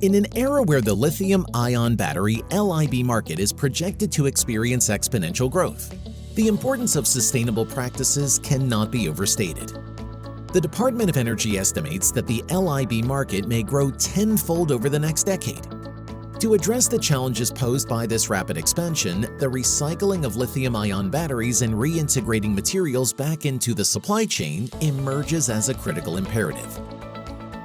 In an era where the lithium-ion battery LIB market is projected to experience exponential growth, the importance of sustainable practices cannot be overstated. The Department of Energy estimates that the LIB market may grow tenfold over the next decade. To address the challenges posed by this rapid expansion, the recycling of lithium-ion batteries and reintegrating materials back into the supply chain emerges as a critical imperative.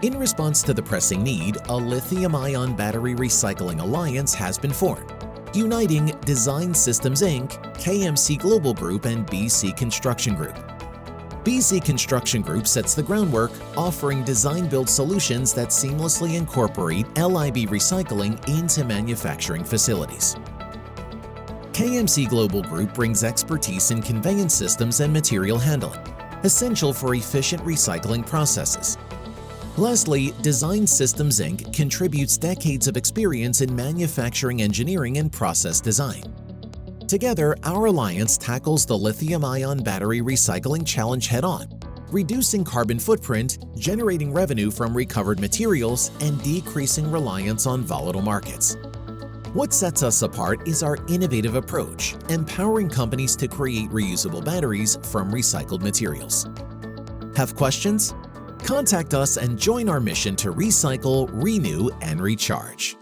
In response to the pressing need, a lithium-ion battery recycling alliance has been formed, uniting Design Systems Inc., KMC Global Group, and BC Construction Group. BC Construction Group sets the groundwork, offering design-build solutions that seamlessly incorporate LIB recycling into manufacturing facilities. KMC Global Group brings expertise in conveyance systems and material handling, essential for efficient recycling processes. Lastly, Design Systems Inc. contributes decades of experience in manufacturing engineering and process design. Together, our alliance tackles the lithium-ion battery recycling challenge head-on, reducing carbon footprint, generating revenue from recovered materials, and decreasing reliance on volatile markets. What sets us apart is our innovative approach, empowering companies to create reusable batteries from recycled materials. Have questions? Contact us and join our mission to recycle, renew, and recharge.